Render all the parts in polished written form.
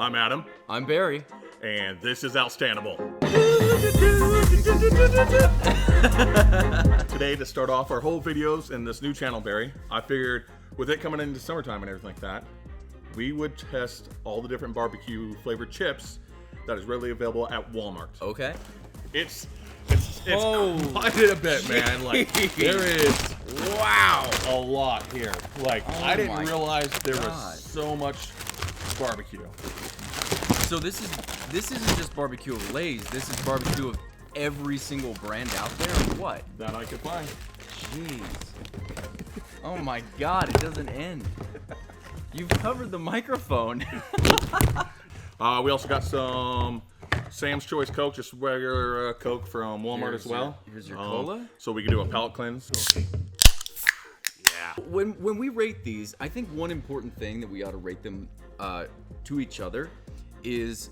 I'm Adam. I'm Barry. And this is Outstandable. Today, to start off our whole videos in this new channel, Barry, I figured with it coming into summertime and everything like that, we would test all the different barbecue flavored chips that is readily available at Walmart. Okay. It's quite a bit, man. Like, there is, wow, a lot here. Like, I didn't realize there was so much barbecue. So this isn't just barbecue of Lay's. This is barbecue of every single brand out there, or what? That I could find. Jeez. Oh my God, it doesn't end. You've covered the microphone. We also got some Sam's Choice Coke, just regular Coke from Walmart as well. Here's your cola. So we can do a palate cleanse. Yeah. When we rate these, I think one important thing that we ought to rate them to each other is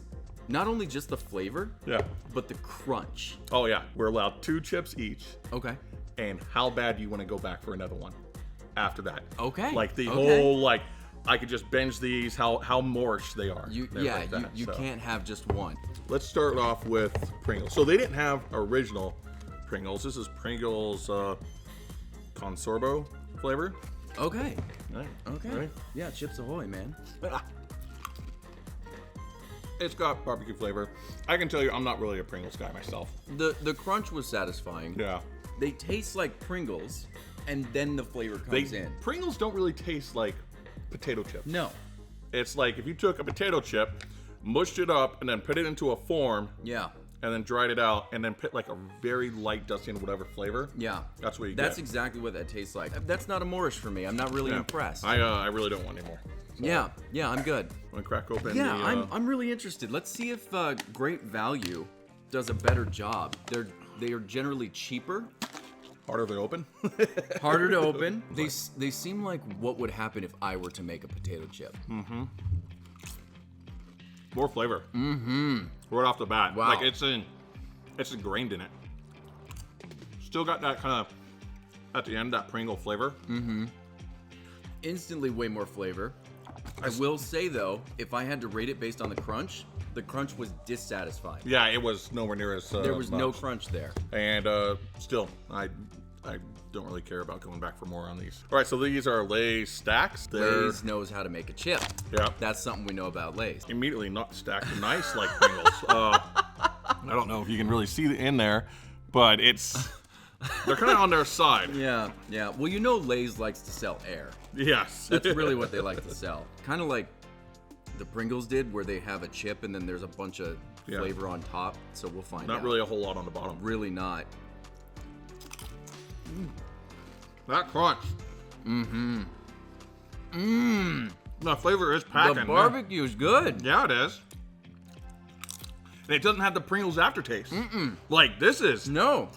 not only just the flavor, but the crunch. Oh yeah, we're allowed 2 chips each. Okay. And how bad do you want to go back for another one after that? Okay. Like the whole, like, I could just binge these, how moreish they are. You can't have just one. Let's start off with Pringles. So they didn't have original Pringles. This is Pringles Consorbo flavor. Okay. Right. Okay. Right. Yeah, Chips Ahoy, man. It's got barbecue flavor. I can tell you, I'm not really a Pringles guy myself. The crunch was satisfying. Yeah. They taste like Pringles, and then the flavor comes in. Pringles don't really taste like potato chips. No. It's like if you took a potato chip, mushed it up, and then put it into a form. Yeah. And then dried it out, and then put like a very light dusting of whatever flavor. Yeah. That's what you get. That's exactly what that tastes like. That's not a moreish for me. I'm not really impressed. I really don't want any more. So, yeah, I'm good. Want to crack open the... I'm really interested. Let's see if Great Value does a better job. They are generally cheaper. Harder to open? Harder to open. They seem like what would happen if I were to make a potato chip. Mm-hmm. More flavor. Mm-hmm. Right off the bat. Wow. Like it's ingrained in it. Still got that kind of, at the end, that Pringle flavor. Mm-hmm. Instantly way more flavor. I will say though, if I had to rate it based on the crunch was dissatisfying. Yeah, it was nowhere near as there was much. No crunch there. And still, I don't really care about going back for more on these. All right, so these are Lay's stacks. Lay's knows how to make a chip. Yeah. That's something we know about Lay's. Immediately not stacked nice like Pringles. I don't know if you can really see it in there, but they're kind of on their side. Yeah. Well, you know Lay's likes to sell air. Yes. That's really what they like to sell. Kind of like the Pringles did, where they have a chip and then there's a bunch of flavor on top. So we'll find out. Not really a whole lot on the bottom. Really not. That crunch. Mm-hmm. The flavor is packing. The barbecue is good. Yeah, it is. And it doesn't have the Pringles aftertaste. Like this is. No,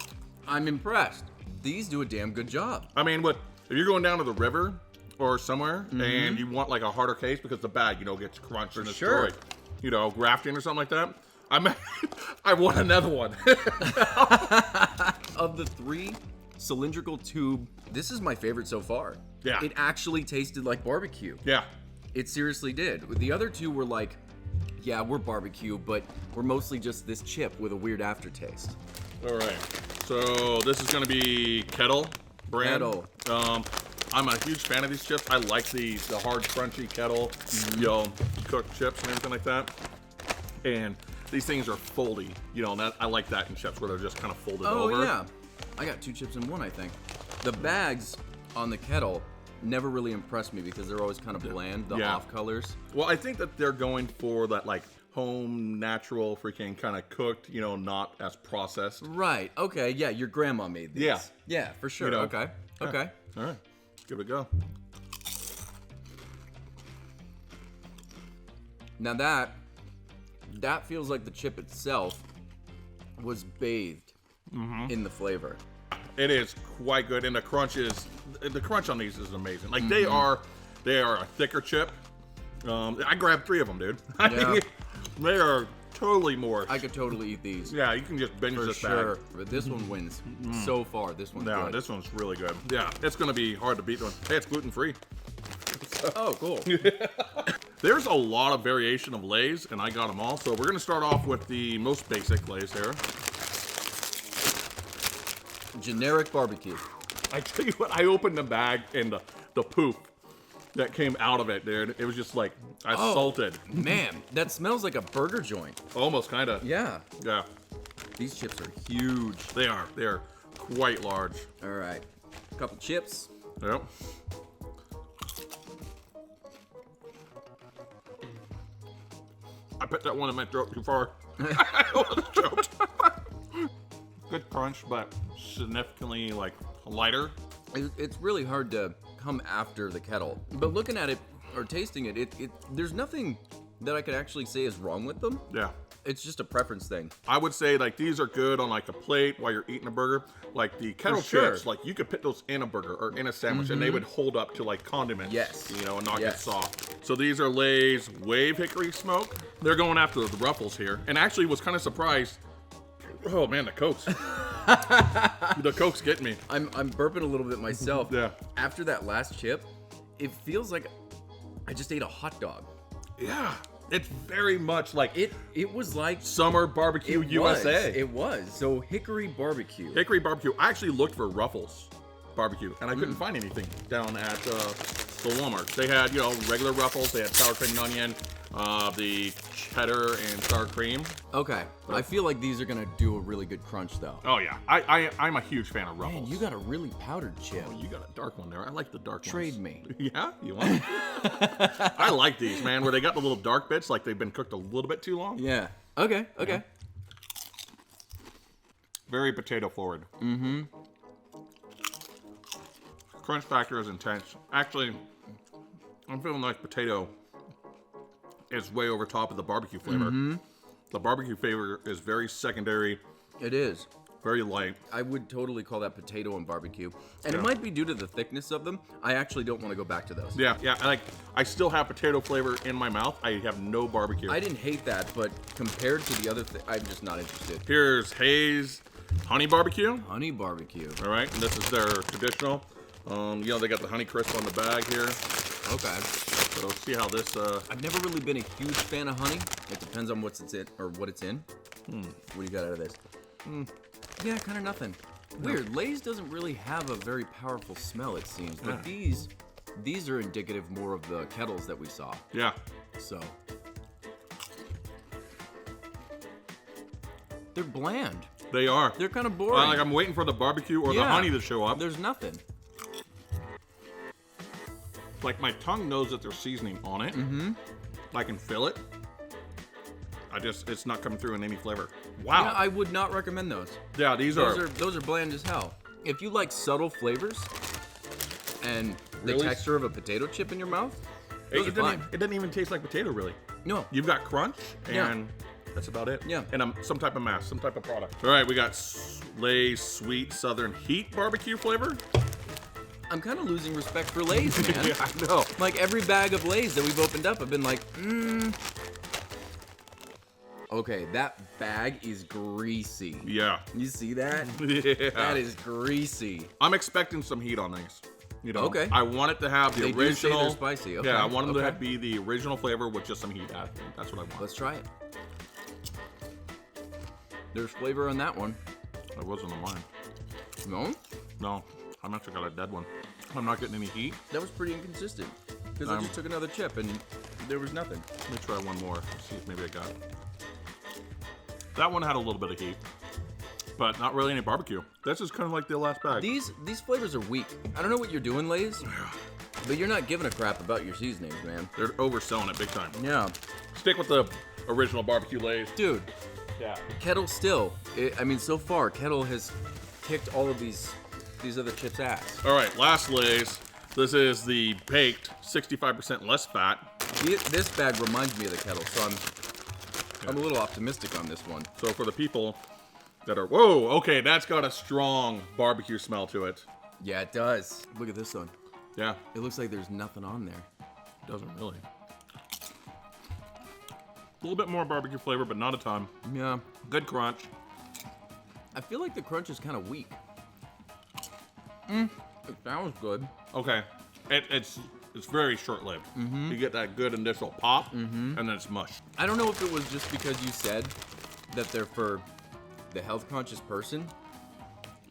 I'm impressed. These do a damn good job. I mean, if you're going down to the river or somewhere and you want like a harder case because the bag, gets crunched and destroyed, rafting or something like that. I want another one. Of the 3 cylindrical tube, this is my favorite so far. Yeah. It actually tasted like barbecue. Yeah. It seriously did. The other 2 were like, yeah, we're barbecue, but we're mostly just this chip with a weird aftertaste. All right. So this is going to be Kettle brand. Kettle. I'm a huge fan of these chips. I like the hard, crunchy Kettle, cooked chips and everything like that. And these things are foldy, and I like that in chips where they're just kind of folded over. Oh yeah, I got 2 chips in one, I think. The bags on the Kettle never really impressed me because they're always kind of bland, the off colors. Well, I think that they're going for that like home, natural, freaking kind of cooked, not as processed. Right. Okay. Yeah, your grandma made these. Yeah. Yeah, for sure. Okay. Yeah. Okay. All right. Give it a go. Now that feels like the chip itself was bathed in the flavor. It is quite good, and the crunch on these is amazing. Like they are a thicker chip. I grabbed 3 of them, dude. I mean, they are totally more. I could totally eat these. Yeah, you can just binge for this sure. bag. But this one wins so far. This one's good. This one's really good. Yeah, it's gonna be hard to beat one. Hey, it's gluten free. Oh, cool. There's a lot of variation of Lay's, and I got them all. So we're going to start off with the most basic Lay's here. Generic barbecue. I tell you what, I opened the bag and the poop that came out of it, dude. It was just like salted. Man, that smells like a burger joint. Almost, kind of. Yeah. Yeah. These chips are huge. They are. They are quite large. All right. A couple chips. Yep. I put that one in my throat too far. I almost choked. Good crunch, but significantly like lighter. It's really hard to come after the kettle. But looking at it or tasting it, there's nothing that I could actually say is wrong with them. Yeah. It's just a preference thing. I would say like these are good on like a plate while you're eating a burger. Like the kettle chips, like you could put those in a burger or in a sandwich and they would hold up to like condiments. Yes. You know, and not get soft. So these are Lay's Wave Hickory Smoke. They're going after the Ruffles here. And actually was kind of surprised. Oh man, the Coke's. The Coke's getting me. I'm burping a little bit myself. Yeah. After that last chip, it feels like I just ate a hot dog. Yeah. It's very much like it was like summer barbecue USA. It was. So Hickory Barbecue. Hickory Barbecue. I actually looked for Ruffles barbecue and I couldn't find anything down at the Walmart. They had, you know, regular Ruffles. They had sour cream and onion, the cheddar and sour cream. Okay. I feel like these are gonna do a really good crunch though. Oh yeah. I'm a huge fan of Ruffles. Man, you got a really powdered chip. Oh, you got a dark one there. I like the dark ones. Trade me. Yeah? You want it? I like these, man, where they got the little dark bits like they've been cooked a little bit too long. Yeah. Okay. Okay. Yeah. Very potato forward. Mm-hmm. Crunch factor is intense. Actually, I'm feeling like potato is way over top of the barbecue flavor. Mm-hmm. The barbecue flavor is very secondary. It is. Very light. I would totally call that potato and barbecue. And it might be due to the thickness of them. I actually don't want to go back to those. Yeah, yeah. Like, I still have potato flavor in my mouth. I have no barbecue. I didn't hate that, but compared to the other I'm just not interested. Here's Hayes Honey Barbecue. Honey barbecue. All right, and this is their traditional. You know, they got the honey crisp on the bag here. Okay. So let's see how this. I've never really been a huge fan of honey. It depends on what it's in. What do you got out of this? Yeah, kind of nothing. Weird. Lay's doesn't really have a very powerful smell, it seems. But these are indicative more of the kettles that we saw. Yeah. So they're bland. They are. They're kind of boring. Like I'm waiting for the barbecue or the honey to show up. There's nothing. Like my tongue knows that there's seasoning on it. Mm-hmm. I can feel it. It's not coming through in any flavor. Wow. Yeah, I would not recommend those. Yeah, those are bland as hell. If you like subtle flavors and the Really? texture of a potato chip in your mouth, those are fine. It doesn't even taste like potato, really. No. You've got crunch, and that's about it. Yeah. And some type of mass, some type of product. All right, we got Lay's Sweet Southern Heat Barbecue flavor. I'm kind of losing respect for Lay's, man. Yeah, I know. Like every bag of Lay's that we've opened up, I've been like, Okay, that bag is greasy. Yeah. You see that? Yeah. That is greasy. I'm expecting some heat on these. You know, Okay. I want it to have the They original. do say they're spicy. Okay. Yeah, I want them to be the original flavor with just some heat added. That's what I want. Let's try it. There's flavor on that one. That wasn't on mine. No? No, I'm actually got a dead one. I'm not getting any heat. That was pretty inconsistent. Because I just took another chip and there was nothing. Let me try one more. See if maybe I got it. That one had a little bit of heat, but not really any barbecue. This is kind of like the last bag. These flavors are weak. I don't know what you're doing, Lay's, but you're not giving a crap about your seasonings, man. They're overselling it big time. Yeah. Stick with the original barbecue Lay's. Dude, Yeah. Kettle still. So far, Kettle has kicked all of these other chips' ass. All right, last Lay's. This is the baked, 65% less fat. This bag reminds me of the Kettle, so I'm a little optimistic on this one. So for the people that are, whoa, okay, that's got a strong barbecue smell to it. Yeah, it does. Look at this one. Yeah. It looks like there's nothing on there. It doesn't really. A little bit more barbecue flavor, but not a ton. Yeah. Good crunch. I feel like the crunch is kind of weak. It sounds good. Okay. It's It's very short-lived. You get that good initial pop, and then it's mush. I don't know if it was just because you said that they're for the health-conscious person,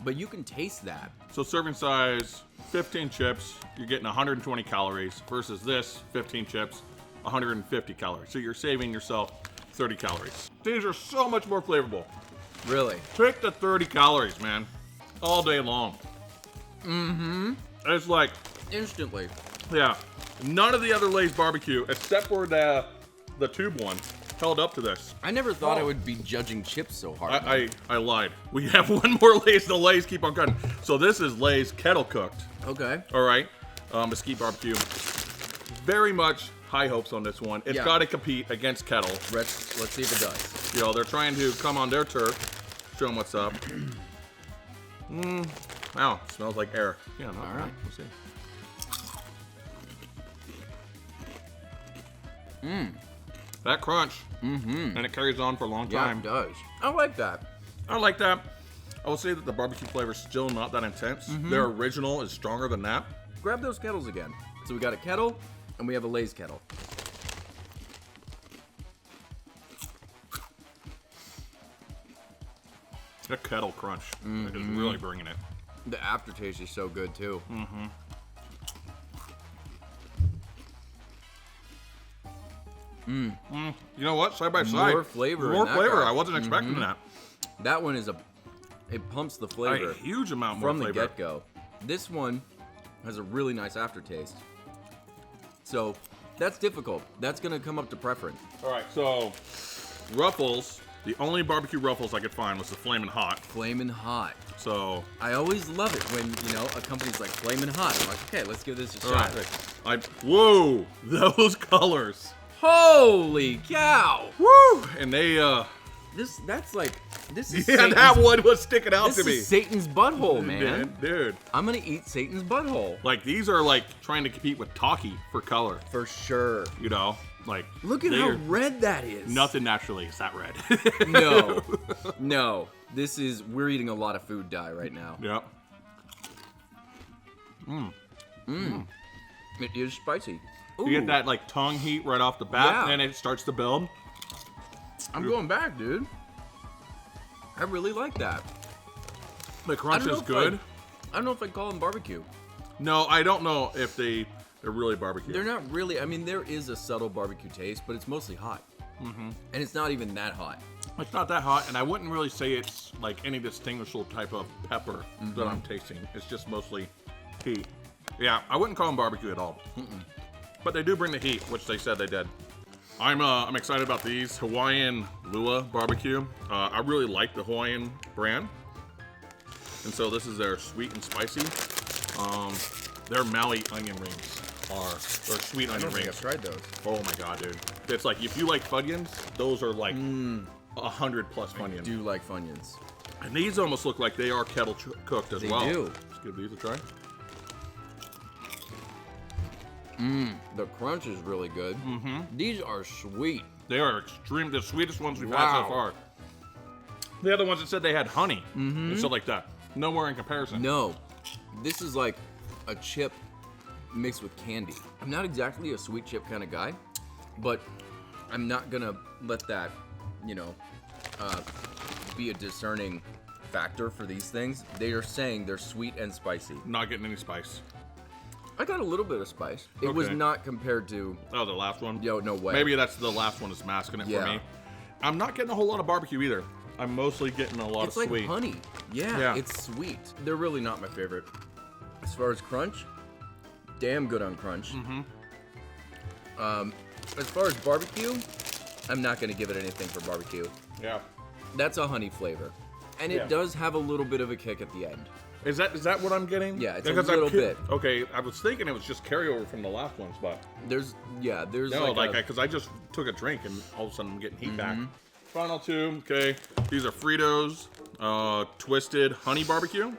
but you can taste that. So serving size, 15 chips, you're getting 120 calories versus this, 15 chips, 150 calories. So you're saving yourself 30 calories. These are so much more flavorful. Really? Pick the 30 calories, man. All day long. It's like, Instantly. yeah, none of the other Lay's barbecue, except for the tube one, held up to this. I never thought I would be judging chips so hard. I lied. We have one more Lay's. The Lay's keep on cutting. So this is Lay's kettle cooked. Okay. All right, mesquite barbecue. Very much high hopes on this one. It's Yeah. got to compete against kettle. Let's see if it does. You know, they're trying to come on their turf, show them what's up. Wow, smells like air. Yeah, no, All right. We'll see. That crunch, and it carries on for a long Yeah, time. it does. I like that. I like that. I will say that the barbecue flavor is still not that intense. Their original is stronger than that. Grab those kettles again. So we got a kettle, and we have a Lay's kettle. That kettle crunch is really bringing it. The aftertaste is so good too. You know what? Side by side. More flavor in More that flavor. guy. I wasn't expecting that. That one is it pumps the flavor A huge amount more from the flavor. get-go. This one has a really nice aftertaste. So that's difficult. That's gonna come up to preference. All right, so Ruffles. The only barbecue Ruffles I could find was the Flamin' Hot. Flamin' hot. So, I always love it when, you know, a company's like Flamin' hot. I'm like, okay, let's give this a all shot. right. Whoa, those colors. Holy cow! Woo! And they, This is yeah, Satan's, that one was sticking out this to me. is Satan's butthole, man. Dude. I'm gonna eat Satan's butthole. Like, these are like trying to compete with Taki for color, For sure. you know? Like, Look at they how are- red that is. Nothing naturally is that red. No. No. We're eating a lot of food dye right now. Yep. It is spicy. Ooh, You get that like tongue heat right off the bat, Yeah. and then it starts to build. I'm going back, dude. I really like that. The crunch is I good. don't know if I'd call them barbecue. No, I don't know if they're really barbecue. They're not really. I mean, there is a subtle barbecue taste, but it's mostly hot. And it's not even that hot. It's not that hot, and I wouldn't really say it's like any distinguishable type of pepper that I'm tasting. It's just mostly heat. Yeah, I wouldn't call them barbecue at all. But they do bring the heat, which they said they did. I'm excited about these Hawaiian Lua barbecue. I really like the Hawaiian brand, and so this is their sweet and spicy. Their Maui onion rings are sweet onion rings. tried those. Oh my god, dude! It's like if you like Funyuns, those are like 100 plus Funyuns. Do like Funyuns. And these almost look like they are kettle cooked as They well. do. Let's give these a try. The crunch is really good. These are sweet. They are the sweetest ones we've had so Wow. far. The other ones that said they had honey and stuff like that. Nowhere in comparison. No, this is like a chip mixed with candy. I'm not exactly a sweet chip kind of guy, but I'm not gonna let that, you know, be a discerning factor for these things. They are saying they're sweet and spicy. Not getting any spice. I got a little bit of spice. It was Okay. not compared to, Oh, the last one? yo, no way. Maybe that's the last one that's masking it for Yeah. me. I'm not getting a whole lot of barbecue either. I'm mostly getting a lot It's of like sweet. honey. Yeah, Yeah. it's sweet. They're really not my favorite. As far as crunch, damn good on crunch. As far as barbecue, I'm not gonna give it anything for barbecue. Yeah. That's a honey flavor, and it Yeah. does have a little bit of a kick at the end. Is that what I'm getting? Yeah, it's a Because little bit. Okay, I was thinking it was just carryover from the last ones, but There's no, like, because I just took a drink and all of a sudden I'm getting heat back. Mm-hmm. Final two, okay. These are Fritos, twisted honey barbecue.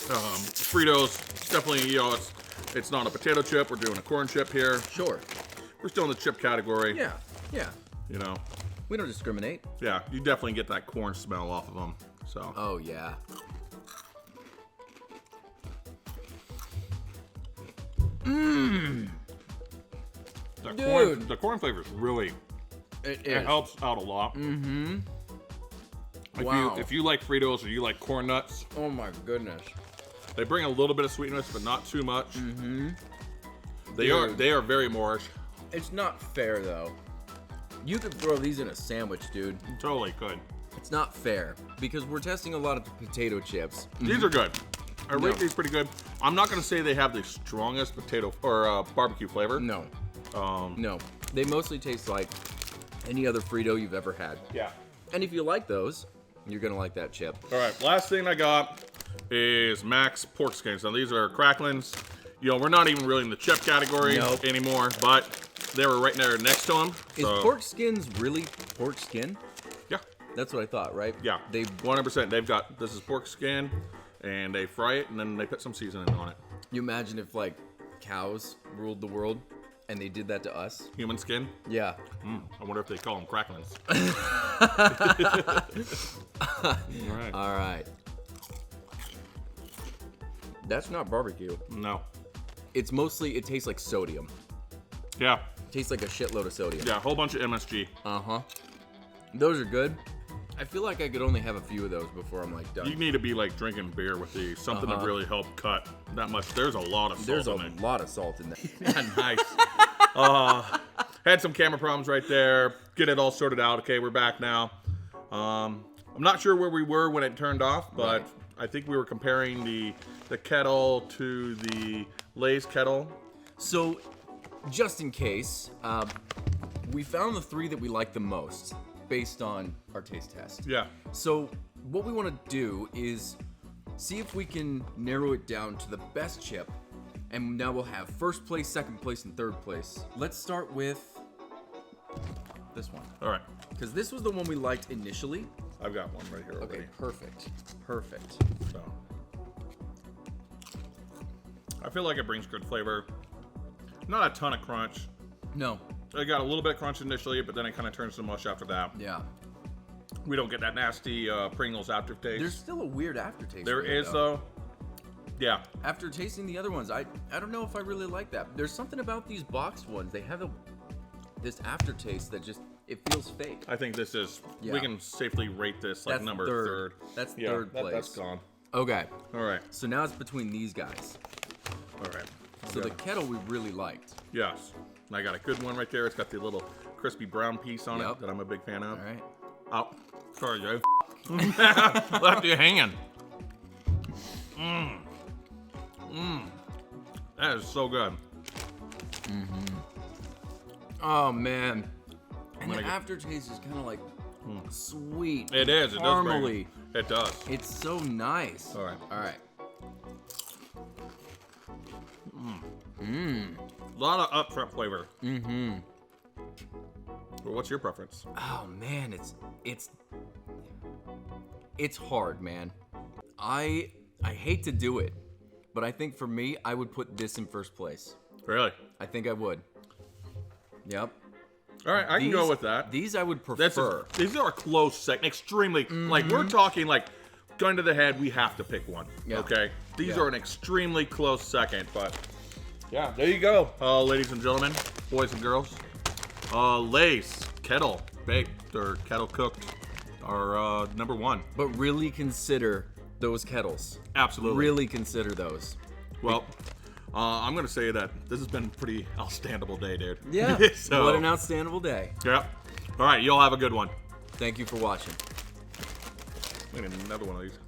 Fritos, definitely, you know, it's not a potato chip. We're doing a corn chip here. sure, We're still in the chip category. yeah, You know, we don't discriminate. yeah, you definitely get that corn smell off of them. So, Oh yeah. The corn flavor is really, it helps out a lot. Mm-hmm. If you like Fritos or you like corn nuts, Oh my goodness. they bring a little bit of sweetness, but not too much. Mm-hmm. They are very Moorish. It's not fair though. You could throw these in a sandwich, dude. Totally could. It's not fair because we're testing a lot of the potato chips. These are good. I rate No. these pretty good. I'm not gonna say they have the strongest potato or barbecue flavor. No. No. They mostly taste like any other Frito you've ever had. Yeah. And if you like those, you're gonna like that chip. All right. Last thing I got is Max pork skins. Now these are cracklins. You know, we're not even really in the chip category Nope. anymore, but they were right there next to them. Is pork skins really pork skin? Yeah. That's what I thought, right? Yeah. 100%. They've got, this is pork skin, and they fry it, and then they put some seasoning on it. You imagine if like cows ruled the world and they did that to us? Human skin. Yeah. I wonder if they call them cracklins. All right. All right. That's not barbecue. No. It's mostly, it tastes like sodium. Yeah. It tastes like a shitload of sodium. Yeah. A whole bunch of MSG. Uh-huh. Those are good. I feel like I could only have a few of those before I'm like done. You need to be like drinking beer with these. Something to really help cut that much. There's a lot of salt There's a in it. lot of salt in there. Yeah, nice. Had some camera problems right there. Get it all sorted out. Okay, we're back now. I'm not sure where we were when it turned off, but Right. I think we were comparing the kettle to the Lay's kettle. So, just in case, we found the three that we like the most based on our taste test. Yeah. So, what we want to do is see if we can narrow it down to the best chip. And now we'll have first place, second place, and third place. Let's start with this one. All right. Because this was the one we liked initially. I've got one right here already. Okay, perfect. Perfect. So I feel like it brings good flavor. Not a ton of crunch. No. I got a little bit of crunch initially, but then it kind of turns to mush after that. Yeah. We don't get that nasty Pringles aftertaste. There's still a weird aftertaste. There to it, is though. Yeah. After tasting the other ones, I don't know if I really like that. There's something about these boxed ones. They have this aftertaste that just, it feels fake. I think this is, Yeah. we can safely rate this like That's number third. third. That's Yeah, third place. That's gone. Okay. All right. So now it's between these guys. All right. So the kettle we really liked. Yes. And I got a good one right there. It's got the little crispy brown piece on Yep. it that I'm a big fan of. All right. Oh, sorry, Joe. Left you hanging. That is so good. Oh man. And the gonna get- aftertaste is kind of like sweet. It is. It does. bring- Caramely. It does. It's so nice. All right. All right. A lot of upfront flavor. Well, what's your preference? Oh man, it's hard, man. I hate to do it, but I think for me, I would put this in first place. Really? I think I would. Yep. All right, I can go with that. These I would That's prefer. these are a close second. Extremely. Like, we're talking like gun to the head, we have to pick one. Yeah. Okay? These Yeah. are an extremely close second, but yeah, there you go. Ladies and gentlemen, boys and girls. Lay's kettle baked or kettle cooked are number one. But really consider those kettles. Absolutely. Really consider those. Well, I'm gonna say that this has been a pretty outstandable day, dude. Yeah. So, What an outstandable day. yeah. All right, y'all have a good one. Thank you for watching. I need another one of these.